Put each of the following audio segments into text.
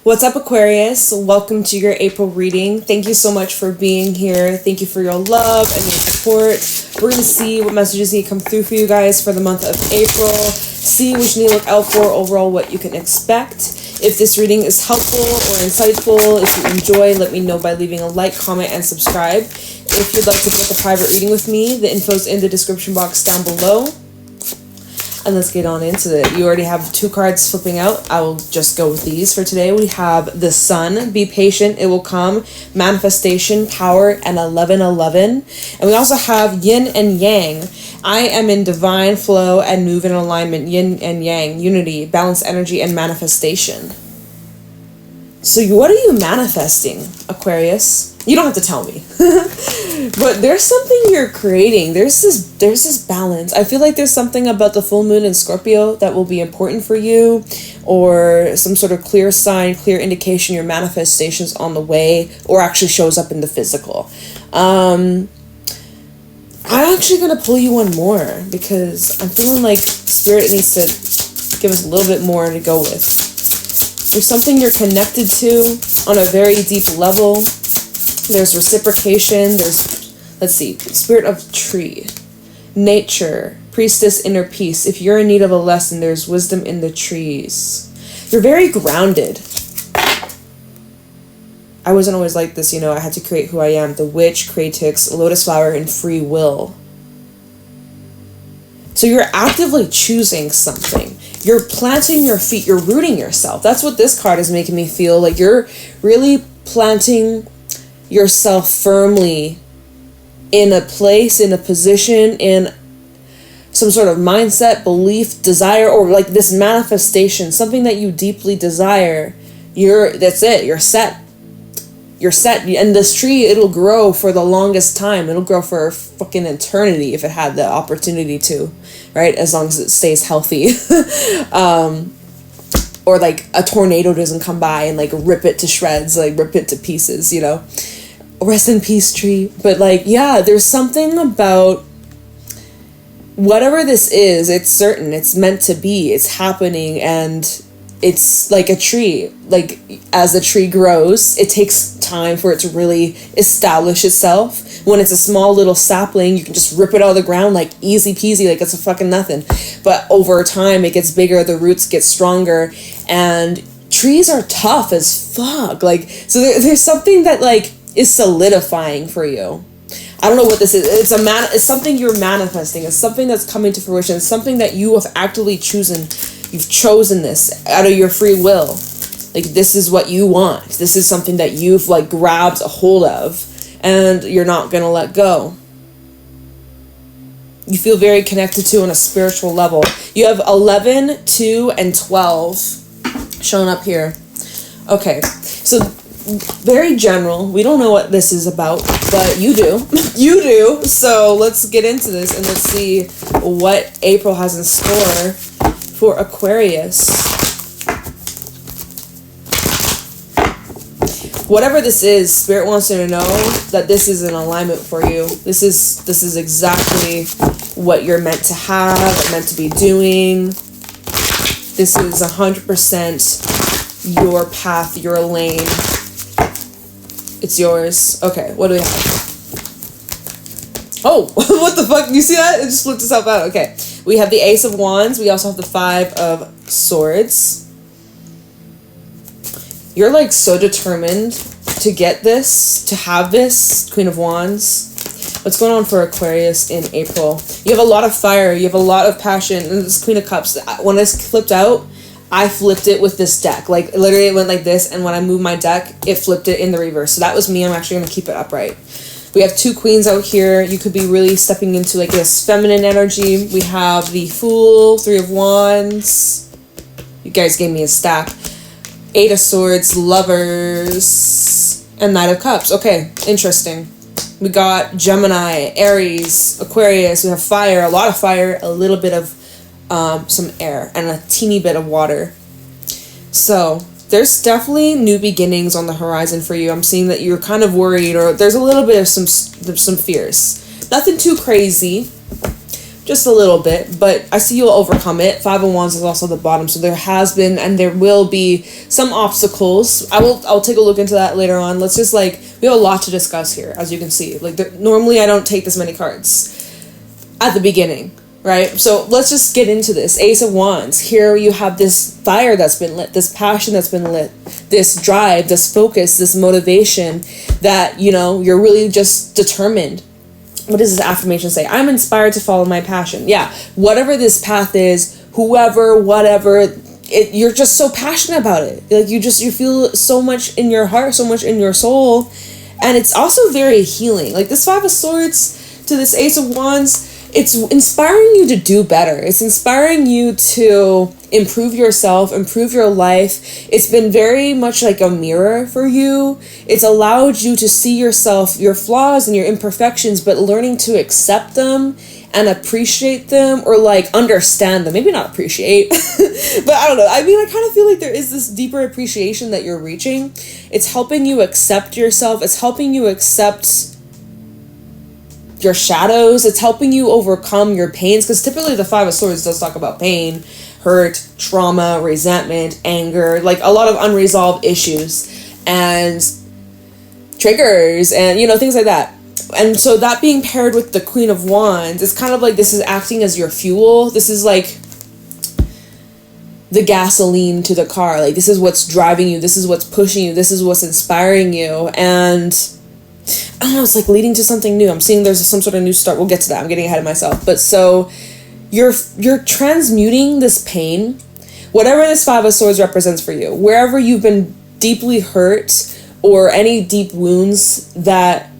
What's up, Aquarius? Welcome to your April reading. Thank you so much for being here. Thank you for your love and your support. We're going to see what messages need to come through for you guys for the month of April. See what you need to look out for, overall what you can expect. If this reading is helpful or insightful, if you enjoy, let me know by leaving a like, comment, and subscribe. If you'd like to book a private reading with me, the info's in the description box down below. And let's get on into it. You already have 2 cards flipping out. I will just go with these for today. We have the Sun, be patient, it will come, manifestation, power, and 1111. And we also have yin and yang. I am in divine flow and move in alignment, yin and yang, unity, balanced energy, and manifestation. So what are you manifesting, Aquarius? You don't have to tell me. But there's something you're creating. There's this balance. I feel like there's something about the full moon in Scorpio that will be important for you, or some sort of clear sign, clear indication your manifestation's on the way, or actually shows up in the physical. I'm actually going to pull you one more because I'm feeling like Spirit needs to give us a little bit more to go with. There's something you're connected to on a very deep level. There's reciprocation. There's, let's see, spirit of tree, nature, priestess, inner peace. If you're in need of a lesson, there's wisdom in the trees. You're very grounded. I wasn't always like this, you know. I had to create who I am. The witch, Creatix, lotus flower, and free will. So you're actively choosing something. You're planting your feet. You're rooting yourself. That's what this card is making me feel. Like you're really planting yourself firmly in a place, in a position, in some sort of mindset, belief, desire, or like this manifestation, something that you deeply desire. That's it. You're set. You're set. And this tree, it'll grow for the longest time. It'll grow for fucking eternity if it had the opportunity to, right? As long as it stays healthy. Or like a tornado doesn't come by and like rip it to shreds, like rip it to pieces, you know? Rest in peace, tree. But like, yeah, there's something about whatever this is, it's certain, it's meant to be, it's happening, and it's like a tree. Like as the tree grows, it takes time for it to really establish itself. When it's a small little sapling, you can just rip it out of the ground like easy peasy, like it's a fucking nothing. But over time, it gets bigger, the roots get stronger, and trees are tough as fuck. Like, so there's something that like is solidifying for you. I don't know what this is. It's something you're manifesting. It's something that's coming to fruition. It's something that you have actively chosen. You've chosen this out of your free will. Like, this is what you want. This is something that you've like grabbed a hold of, and you're not gonna let go. You feel very connected to on a spiritual level. You have 11, 2, and 12 showing up here. Okay, so very general. We don't know what this is about, but you do. You do. So let's get into this and let's see what April has in store for Aquarius. Whatever this is, Spirit wants you to know that this is an alignment for you. This is exactly what you're meant to have, meant to be doing. This is 100% your path, your lane. It's yours. Okay, what do we have? Oh, what the fuck? You see that? It just flipped itself out. Okay. We have the Ace of Wands. We also have the 5 of Swords. You're like so determined to get this, to have this, Queen of Wands. What's going on for Aquarius in April? You have a lot of fire. You have a lot of passion. And this Queen of Cups, when this flipped out, I flipped it with this deck. Like, literally it went like this, and when I moved my deck, it flipped it in the reverse. So that was me. I'm actually going to keep it upright. We have 2 queens out here. You could be really stepping into like this feminine energy. We have the Fool, 3 of Wands. You guys gave me a stack. 8 of Swords, Lovers, and Knight of Cups. Okay, interesting. We got Gemini, Aries, Aquarius. We have fire, a lot of fire, a little bit of some air, and a teeny bit of water. So there's definitely new beginnings on the horizon for you. I'm seeing that you're kind of worried, or there's a little bit of some fears. Nothing too crazy. just a little bit, but I see you'll overcome it. Five of Wands is also the bottom, so there has been and there will be some obstacles. I'll take a look into that later on. Let's just like, we have a lot to discuss here, as you can see. Like, normally I don't take this many cards at the beginning, right? So let's just get into this. Ace of Wands. Here you have this fire that's been lit, this passion that's been lit, this drive, this focus, this motivation that, you know, you're really just determined. What does this affirmation say? I'm inspired to follow my passion. Yeah, whatever this path is, whoever, whatever, you're just so passionate about it. Like, you feel so much in your heart, so much in your soul. And it's also very healing. Like, this Five of Swords to this Ace of Wands, it's inspiring you to do better. It's inspiring you to improve yourself, improve your life. It's been very much like a mirror for you. It's allowed you to see yourself, your flaws and your imperfections, but learning to accept them and appreciate them, or like understand them. Maybe not appreciate, but I don't know. I mean, I kind of feel like there is this deeper appreciation that you're reaching. It's helping you accept yourself. It's helping you accept your shadows. It's helping you overcome your pains, because typically the Five of Swords does talk about pain, hurt, trauma, resentment, anger, like a lot of unresolved issues and triggers and, you know, things like that. And so that being paired with the Queen of Wands, it's kind of like this is acting as your fuel. This is like the gasoline to the car. Like, this is what's driving you. This is what's pushing you. This is what's inspiring you. And I don't know, it's like leading to something new. I'm seeing there's some sort of new start. We'll get to that. I'm getting ahead of myself. But so you're transmuting this pain, whatever this Five of Swords represents for you, wherever you've been deeply hurt or any deep wounds that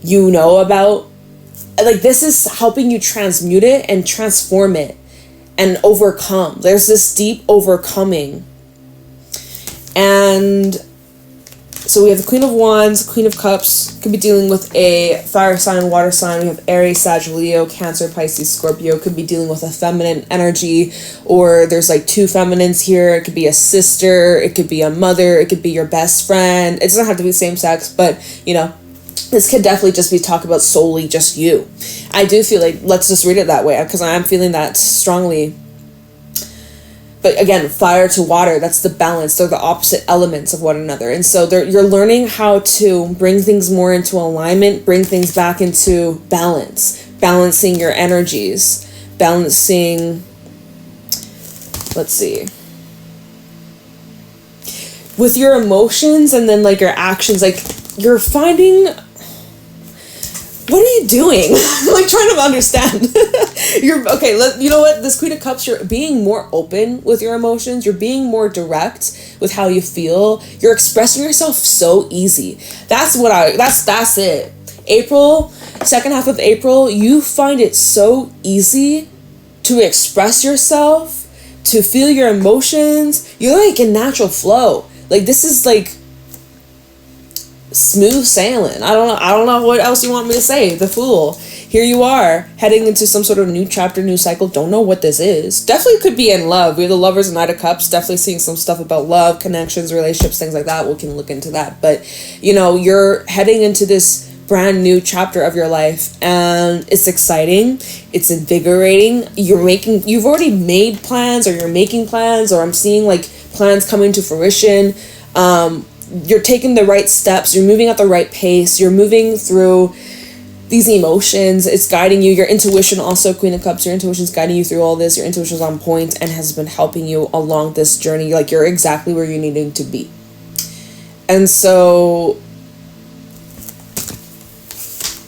you know about. Like, this is helping you transmute it and transform it and overcome. There's this deep overcoming. And so we have the Queen of Wands, Queen of Cups, could be dealing with a fire sign, water sign. We have Aries, Sag, Leo, Cancer, Pisces, Scorpio. Could be dealing with a feminine energy, or there's like two feminines here. It could be a sister, it could be a mother, it could be your best friend. It doesn't have to be same sex, but, you know, this could definitely just be talk about solely just you. I do feel like, let's just read it that way, because I am feeling that strongly. But again, fire to water, that's the balance. They're the opposite elements of one another. And so you're learning how to bring things more into alignment, bring things back into balance, balancing your energies, balancing, let's see, with your emotions and then like your actions. Like, you're finding, what are you doing? I'm like trying to understand. You know what? This Queen of Cups, you're being more open with your emotions. You're being more direct with how you feel. You're expressing yourself so easy. That's it. April, second half of April, you find it so easy to express yourself, to feel your emotions. You're like in natural flow. Like, this is like smooth sailing. I don't know what else you want me to say. The Fool. Here you are, heading into some sort of new chapter, new cycle. Don't know what this is. Definitely could be in love. We have the Lovers and Knight of Cups. Definitely seeing some stuff about love, connections, relationships, things like that. We can look into that. But, you know, you're heading into this brand new chapter of your life, and it's exciting. It's invigorating. You've already made plans, or you're making plans, or I'm seeing like plans coming to fruition. You're taking the right steps. You're moving at the right pace. You're moving through these emotions. It's guiding you. Your intuition also, Queen of Cups, your intuition's guiding you through all this. Your intuition's on point and has been helping you along this journey. Like, you're exactly where you're needing to be. And so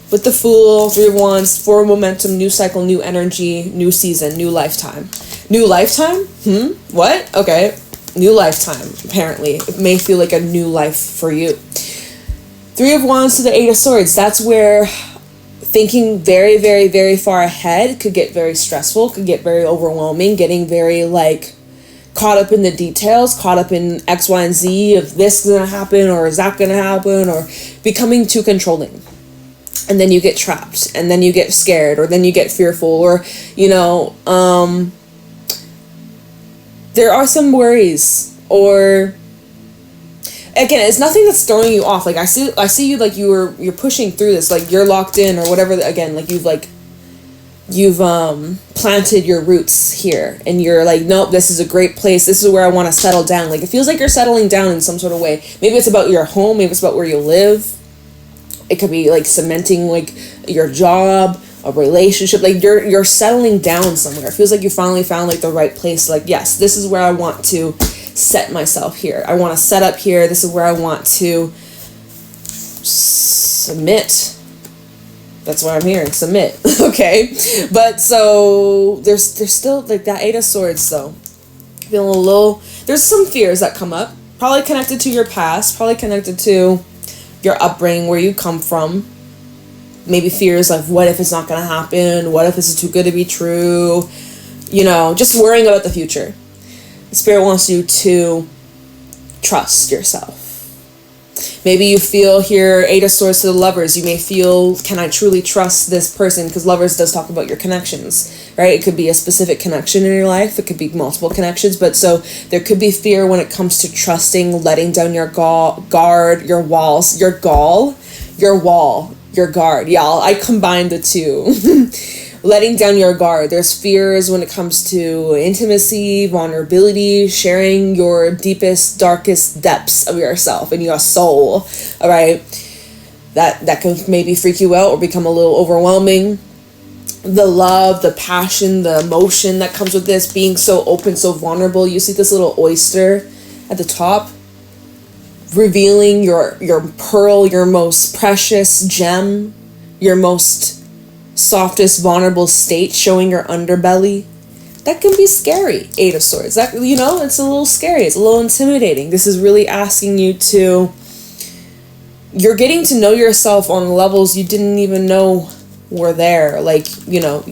with the Fool, Three of Wands, Four of Momentum, new cycle, new energy, new season, new lifetime. New lifetime? What? Okay. New lifetime, apparently. It may feel like a new life for you. Three of Wands to the Eight of Swords. That's where thinking very, very, very far ahead could get very stressful, could get very overwhelming, getting very, like, caught up in the details, caught up in X, Y, and Z of this is going to happen, or is that going to happen, or becoming too controlling. And then you get trapped, and then you get scared, or then you get fearful, or, you know, there are some worries, or again, it's nothing that's throwing you off. Like, I see you, like, you're pushing through this, like, you're locked in or whatever. Again, like, you've, like, you've planted your roots here, and you're like, nope, this is a great place, this is where I want to settle down. Like, it feels like you're settling down in some sort of way. Maybe it's about your home, maybe it's about where you live. It could be like cementing like your job, a relationship. Like, you're settling down somewhere. It feels like you finally found like the right place. Like, yes, this is where I want to set myself here. I want to set up here. This is where I want to submit. That's what I'm hearing. Submit. Okay. But so there's still like that Eight of Swords though. Feeling a little, there's some fears that come up. Probably connected to your past. Probably connected to your upbringing, where you come from. Maybe fears like, what if it's not going to happen? What if this is too good to be true? You know, just worrying about the future. The Spirit wants you to trust yourself. Maybe you feel here, Eight of Swords to the Lovers. You may feel, can I truly trust this person? Because Lovers does talk about your connections, right? It could be a specific connection in your life. It could be multiple connections. But so there could be fear when it comes to trusting, letting down your guard, your walls, your wall, your guard. Yeah, I combined the two. Letting down your guard. There's fears when it comes to intimacy, vulnerability, sharing your deepest, darkest depths of yourself and your soul. All right. That can maybe freak you out or become a little overwhelming. The love, the passion, the emotion that comes with this, being so open, so vulnerable. You see this little oyster at the top, revealing your pearl, your most precious gem, your most softest vulnerable state, showing your underbelly. That can be scary. Eight of Swords, that, you know, it's a little scary, it's a little intimidating. This is really asking you to, you're getting to know yourself on levels you didn't even know were there. Like, you know,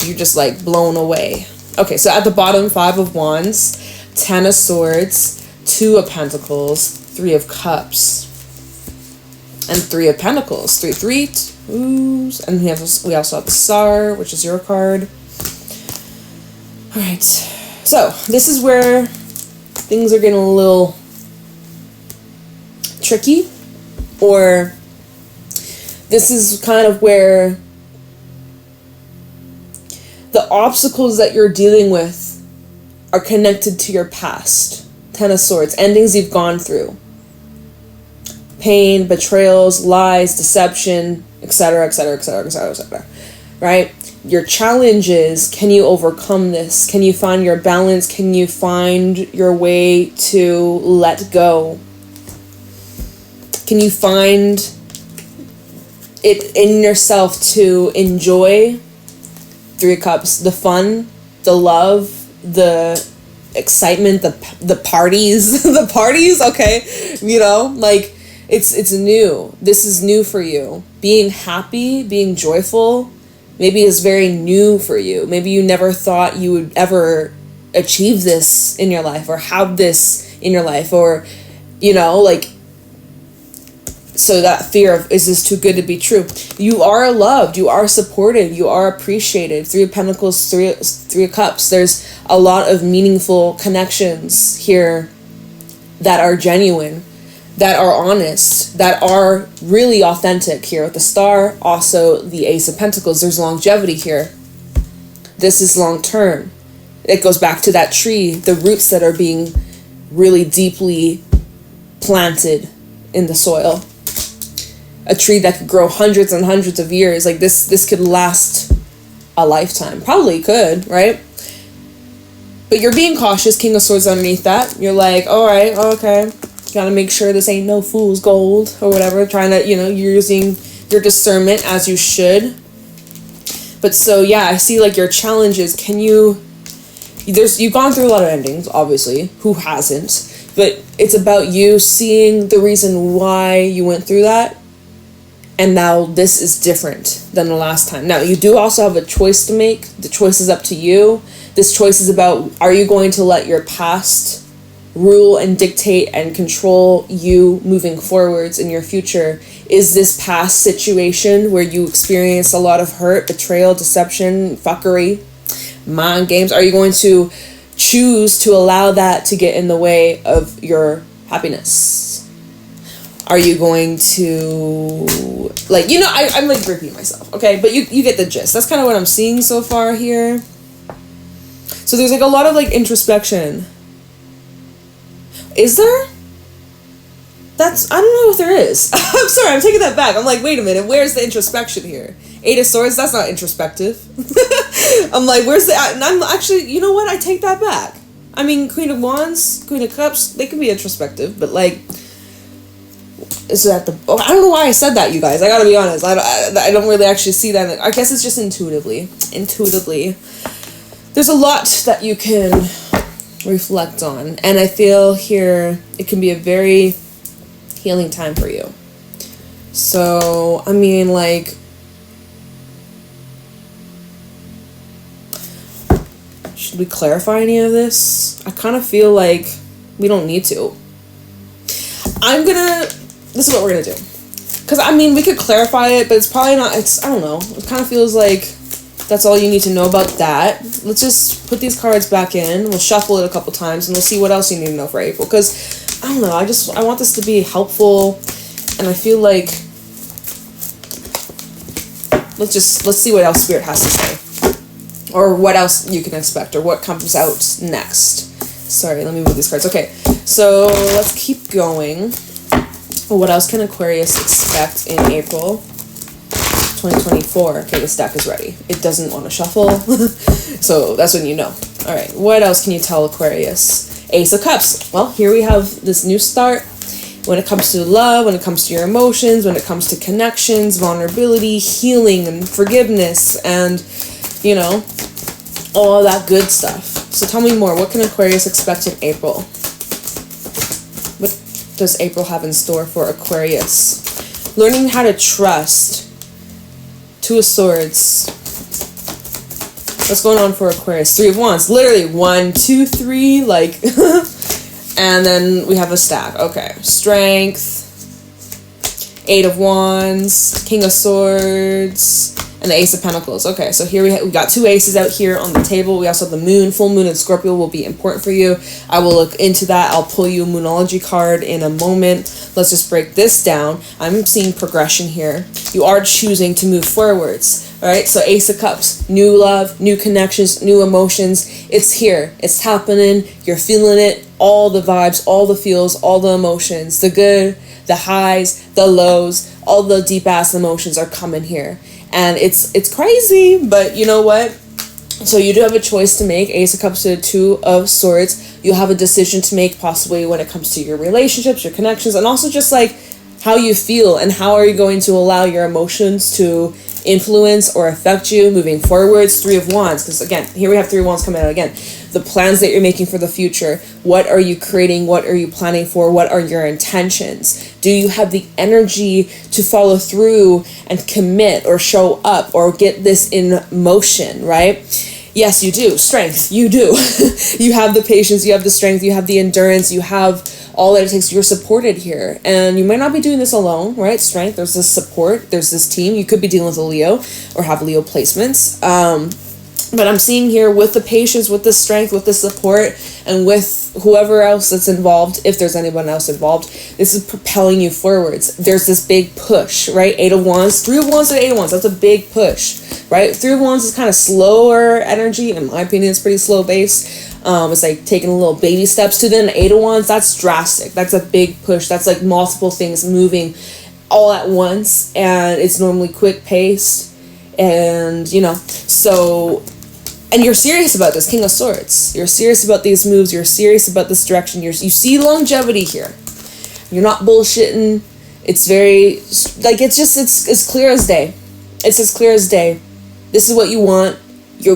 you're just like blown away. Okay, so at the bottom, Five of Wands, Ten of Swords, Two of Pentacles, Three of Cups, and Three of Pentacles. Three twos, and we also have the Star, which is your card. All right, so this is where things are getting a little tricky, or this is kind of where the obstacles that you're dealing with are connected to your past. Ten of Swords, endings you've gone through. Pain, betrayals, lies, deception, etc., etc., etc., etc., etc. Right? Your challenge is, can you overcome this? Can you find your balance? Can you find your way to let go? Can you find it in yourself to enjoy Three of Cups, the fun, the love, the excitement, the parties, the parties, okay? You know, like, it's new. This is new for you. Being happy, being joyful, maybe is very new for you. Maybe you never thought you would ever achieve this in your life or have this in your life, or, you know, like, so that fear of, is this too good to be true? You are loved, you are supported, you are appreciated. Three of Pentacles, Three of Cups. There's a lot of meaningful connections here that are genuine, that are honest, that are really authentic here. With the Star, also the Ace of Pentacles, there's longevity here. This is long term. It goes back to that tree, the roots that are being really deeply planted in the soil. A tree that could grow hundreds and hundreds of years. Like, this could last a lifetime. Probably could, right? But you're being cautious. King of Swords underneath that. You're like, all right, okay. Gotta make sure this ain't no fool's gold or whatever. Trying to, you know, you're using your discernment as you should. But so, yeah, I see like your challenges. You've gone through a lot of endings, obviously. Who hasn't? But it's about you seeing the reason why you went through that. And now this is different than the last time. Now, you do also have a choice to make. The choice is up to you. This choice is about, are you going to let your past rule and dictate and control you moving forwards in your future? Is this past situation where you experienced a lot of hurt, betrayal, deception, fuckery, mind games, are you going to choose to allow that to get in the way of your happiness? Are you going to, like, you know, I'm like repeating myself, okay? But you get the gist. That's kind of what I'm seeing so far here. So there's like a lot of like introspection. Is there? I don't know if there is. I'm sorry, I'm taking that back. I'm like, wait a minute, where's the introspection here? 8 of Swords, that's not introspective. I'm like, where's the, and I'm actually, you know what, I take that back. I mean, Queen of Wands, Queen of Cups, they can be introspective, but like, is that the, oh, I don't know why I said that, you guys. I gotta be honest. I don't really actually see that. I guess it's just intuitively. There's a lot that you can reflect on. And I feel here it can be a very healing time for you. So, I mean, like, should we clarify any of this? I kind of feel like we don't need to. This is what we're gonna do. Because, I mean, we could clarify it, but it's probably not, I don't know. It kind of feels like that's all you need to know about that. Let's just put these cards back in. We'll shuffle it a couple times, and we'll see what else you need to know for April. Because, I don't know, I want this to be helpful, and I feel like, let's see what else Spirit has to say. Or what else you can expect, or what comes out next. Sorry, let me move these cards. Okay, so let's keep going. What else can Aquarius expect in April 2024? Okay, this deck is ready. It doesn't want to shuffle, so that's when you know. All right, what else can you tell Aquarius? Ace of Cups. Well, here we have this new start. When it comes to love, when it comes to your emotions, when it comes to connections, vulnerability, healing, and forgiveness, and, you know, all that good stuff. So tell me more. What can Aquarius expect in April? What does April have in store for Aquarius? Learning how to trust. 2 of Swords. What's going on for Aquarius? 3 of Wands. Literally 1, 2, 3, like, and then we have a stack. Okay. Strength. 8 of Wands. King of Swords. And the Ace of Pentacles. Okay, so here we got 2 aces out here on the table. We also have the moon. Full moon and Scorpio will be important for you. I will look into that. I'll pull you a Moonology card in a moment. Let's just break this down. I'm seeing progression here. You are choosing to move forwards. All right, so Ace of Cups. New love, new connections, new emotions. It's here. It's happening. You're feeling it. All the vibes, all the feels, all the emotions. The good, the highs, the lows. All the deep-ass emotions are coming here. And it's crazy, but you know what? So you do have a choice to make. Ace of Cups to 2 of Swords. You'll have a decision to make possibly when it comes to your relationships, your connections, and also just like how you feel and how are you going to allow your emotions to influence or affect you moving forwards. 3 of Wands, because again, here we have 3 of Wands coming out again. The plans that you're making for the future. What are you creating? What are you planning for? What are your intentions? Do you have the energy to follow through and commit or show up or get this in motion, right? Yes, you do. Strength, you do. You have the patience, you have the strength, you have the endurance, you have all that it takes. You're supported here. And you might not be doing this alone, right? Strength, there's this support, there's this team. You could be dealing with a Leo or have Leo placements. But I'm seeing here with the patience, with the strength, with the support, and with whoever else that's involved, if there's anyone else involved, this is propelling you forwards. There's this big push, right? 8 of Wands, 3 of Wands to 8 of Wands. That's a big push, right? 3 of Wands is kind of slower energy. In my opinion, it's pretty slow base. It's like taking little baby steps to then 8 of Wands. That's drastic. That's a big push. That's like multiple things moving all at once. And it's normally quick paced. And, you know, so... And you're serious about this, King of Swords. You're serious about these moves. You're serious about this direction. You see longevity here. You're not bullshitting. It's very, like, it's clear as day. It's as clear as day. This is what you want.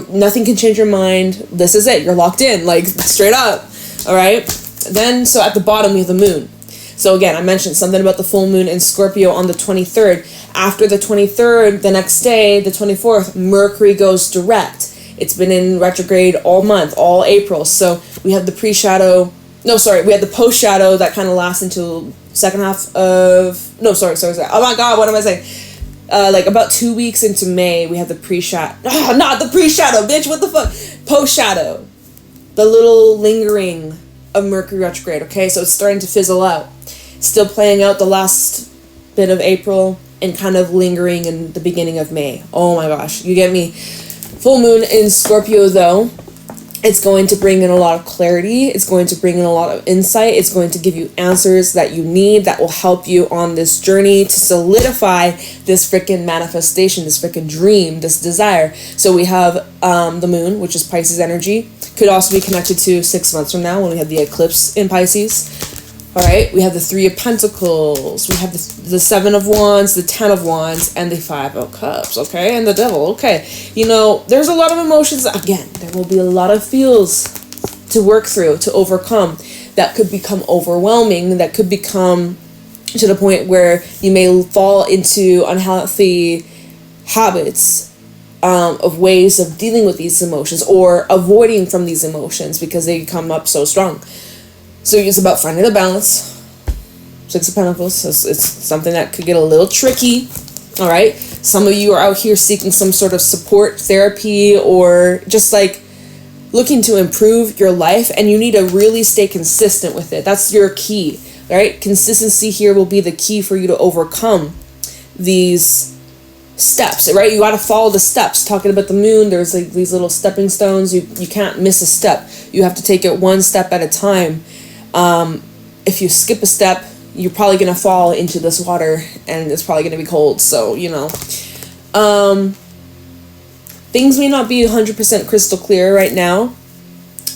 Nothing can change your mind. This is it. You're locked in, like, straight up. All right? Then, so at the bottom, we have the moon. So again, I mentioned something about the full moon in Scorpio on the 23rd. After the 23rd, the next day, the 24th, Mercury goes direct. It's been in retrograde all month, all April. So we have the pre-shadow. No, sorry. We had the post-shadow that kind of lasts until second half of... No, sorry. Oh my God, what am I saying? Like about 2 weeks into May, we have the pre-shadow. Oh, not the pre-shadow, bitch. What the fuck? Post-shadow. The little lingering of Mercury retrograde, okay? So it's starting to fizzle out. still playing out the last bit of April and kind of lingering in the beginning of May. Oh my gosh, you get me. Full moon in Scorpio though, it's going to bring in a lot of clarity. It's going to bring in a lot of insight. It's going to give you answers that you need that will help you on this journey to solidify this freaking manifestation, this freaking dream, this desire. So we have the moon, which is Pisces energy. Could also be connected to 6 months from now when we have the eclipse in Pisces. All right, we have the 3 of Pentacles, we have the 7 of Wands, the 10 of Wands, and the 5 of Cups, okay, and the Devil, okay. You know, there's a lot of emotions. Again, there will be a lot of feels to work through, to overcome, that could become overwhelming, that could become to the point where you may fall into unhealthy habits of ways of dealing with these emotions or avoiding from these emotions because they come up so strong. So it's about finding the balance. 6 of Pentacles. It's something that could get a little tricky. All right. Some of you are out here seeking some sort of support, therapy, or just like looking to improve your life. And you need to really stay consistent with it. That's your key. Right. Consistency here will be the key for you to overcome these steps, right? You got to follow the steps. Talking about the moon, there's like these little stepping stones. You can't miss a step. You have to take it one step at a time. If you skip a step, you're probably going to fall into this water and it's probably going to be cold. So, you know, things may not be 100% crystal clear right now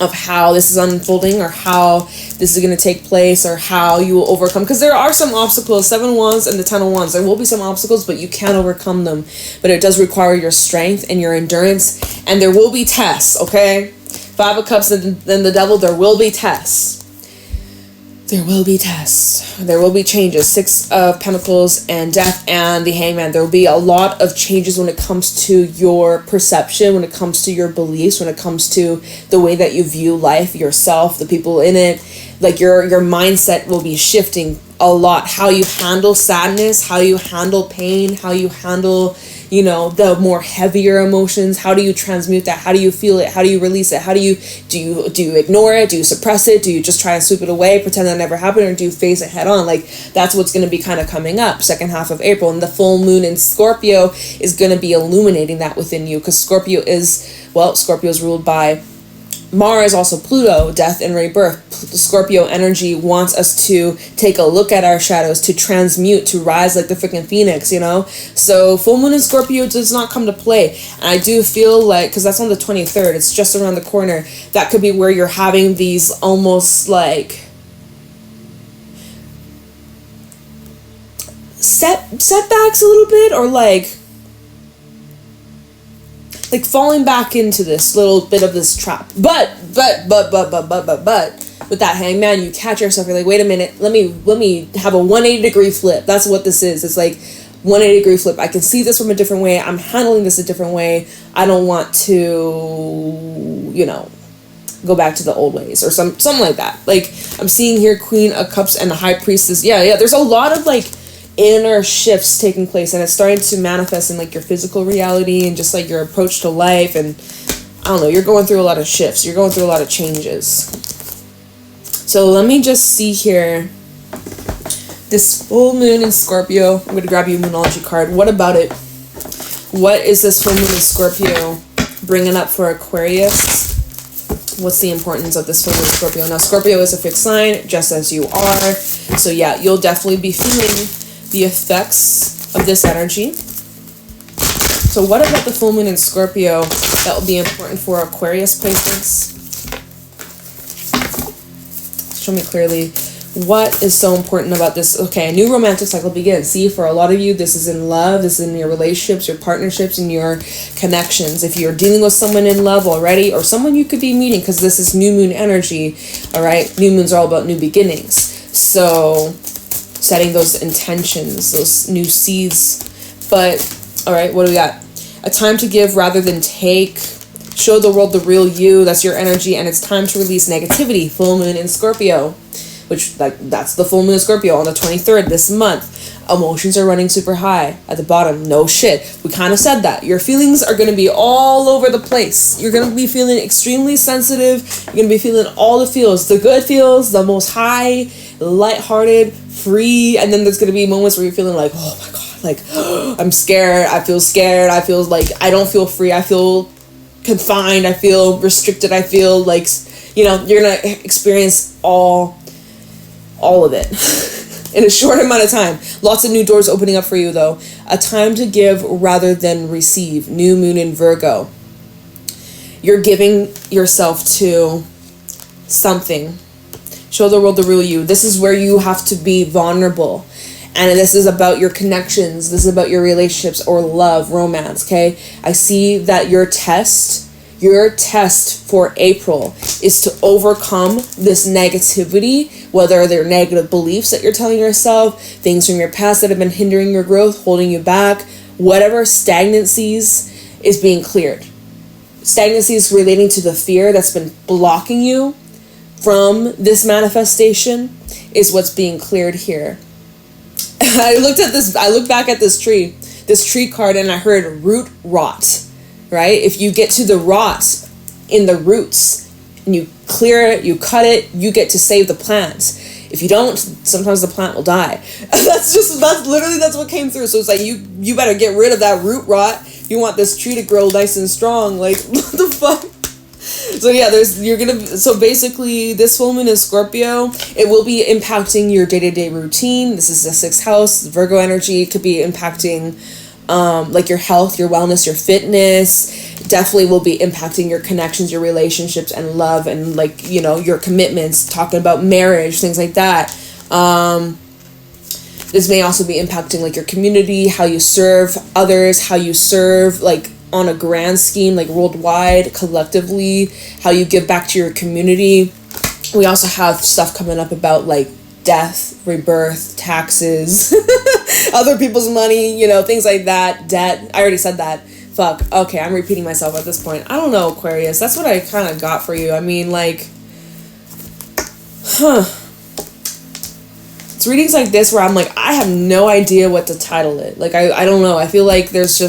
of how this is unfolding or how this is going to take place or how you will overcome. Because there are some obstacles, 7 of Wands and the 10 of Wands. There will be some obstacles, but you can overcome them. But it does require your strength and your endurance. And there will be tests, okay? 5 of Cups and then the Devil, there will be tests. There will be tests. There will be changes. 6 of Pentacles and Death and the Hangman. There will be a lot of changes when it comes to your perception, when it comes to your beliefs, when it comes to the way that you view life, yourself, the people in it. Like your mindset will be shifting a lot. How you handle sadness, how you handle pain, how you handle, you know, the more heavier emotions. How do you transmute that? How do you feel it? How do you release it? How do you ignore it? Do you suppress it? Do you just try and sweep it away, pretend that never happened, or do you face it head on? Like, that's what's going to be kind of coming up second half of April. And the full moon in Scorpio is going to be illuminating that within you, because Scorpio is ruled by Mars, also Pluto, death and rebirth. The Scorpio energy wants us to take a look at our shadows, to transmute, to rise like the freaking phoenix, you know? So full moon in Scorpio does not come to play. And I do feel like, because that's on the 23rd, it's just around the corner, that could be where you're having these almost like setbacks a little bit, or like falling back into this little bit of this trap. But with that Hangman, you catch yourself, you're like, wait a minute, let me have a 180-degree flip. That's what this is. It's like 180-degree flip. I can see this from a different way. I'm handling this a different way. I don't want to, you know, go back to the old ways or something like that. Like, I'm seeing here Queen of Cups and the High Priestess. Yeah, there's a lot of like inner shifts taking place, and it's starting to manifest in like your physical reality and just like your approach to life. And I don't know, you're going through a lot of shifts, you're going through a lot of changes. So let me just see here, this full moon in Scorpio. I'm going to grab you a Moonology card. What about it? What is this full moon in Scorpio bringing up for Aquarius? What's the importance of this full moon in Scorpio? Now, Scorpio is a fixed sign, just as you are. So yeah, you'll definitely be feeling the effects of this energy. So what about the full moon in Scorpio that will be important for Aquarius placements? Show me clearly what is so important about this. Okay, a new romantic cycle begins. See, for a lot of you, this is in love, this is in your relationships, your partnerships, and your connections. If you're dealing with someone in love already, or someone you could be meeting, because this is new moon energy, all right? New moons are all about new beginnings. So setting those intentions, those new seeds. But, all right, what do we got? A time to give rather than take. Show the world the real you. That's your energy. And it's time to release negativity. Full moon in Scorpio. Which, like, that's the full moon in Scorpio on the 23rd this month. Emotions are running super high at the bottom. No shit. We kind of said that. Your feelings are going to be all over the place. You're going to be feeling extremely sensitive. You're going to be feeling all the feels. The good feels, the most high, lighthearted, free, and then there's going to be moments where you're feeling like, oh my god, like I'm scared, I feel like I don't feel free, I feel confined, I feel restricted, I feel like, you're going to experience all of it in a short amount of time. Lots of new doors opening up for you, though. A time to give rather than receive. New moon in Virgo. You're giving yourself to something. Show the world the real you. This is where you have to be vulnerable. And this is about your connections. This is about your relationships or love, romance, okay? I see that your test for April is to overcome this negativity, whether they're negative beliefs that you're telling yourself, things from your past that have been hindering your growth, holding you back, whatever stagnancies is being cleared. Stagnancies relating to the fear that's been blocking you from this manifestation is what's being cleared here. I looked back at this tree card, and I heard root rot, right? If you get to the rot in the roots and you clear it, you cut it, you get to save the plant. If you don't, sometimes the plant will die. That's what came through. So it's like, you better get rid of that root rot. You want this tree to grow nice and strong. Like, what the fuck? So yeah, so basically this full moon is Scorpio. It will be impacting your day-to-day routine. This is the 6th house, Virgo energy. It could be impacting like your health, your wellness, your fitness. Definitely will be impacting your connections, your relationships, and love, and like, your commitments, talking about marriage, things like that. This may also be impacting like your community, how you serve others, how you serve like on a grand scheme, like worldwide, collectively, how you give back to your community. We also have stuff coming up about like death, rebirth, taxes, other people's money, things like that, debt. I already said that. Fuck. Okay, I'm repeating myself at this point. I don't know, Aquarius. That's what I kind of got for you. I mean, like, It's readings like this where I'm like, I have no idea what to title it. Like, I don't know. I feel like there's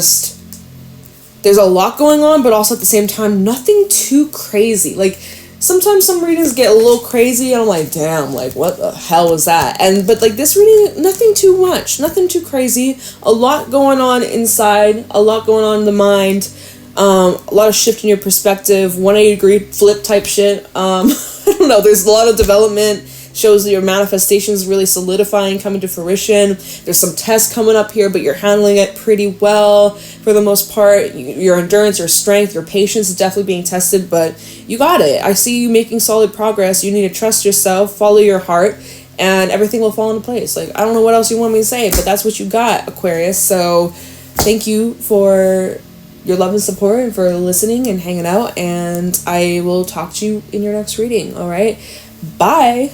a lot going on, but also at the same time, nothing too crazy. Like, sometimes some readings get a little crazy, and I'm like, damn, like, what the hell was that? But like this reading, nothing too much, nothing too crazy. A lot going on inside, a lot going on in the mind, a lot of shift in your perspective, 180-degree flip type shit. I don't know, there's a lot of development. Shows that your manifestation is really solidifying, coming to fruition. There's some tests coming up here, but you're handling it pretty well for the most part. Your endurance, your strength, your patience is definitely being tested, but you got it. I see you making solid progress. You need to trust yourself, follow your heart, and everything will fall into place. Like, I don't know what else you want me to say, but that's what you got, Aquarius. So thank you for your love and support and for listening and hanging out, and I will talk to you in your next reading. All right, bye.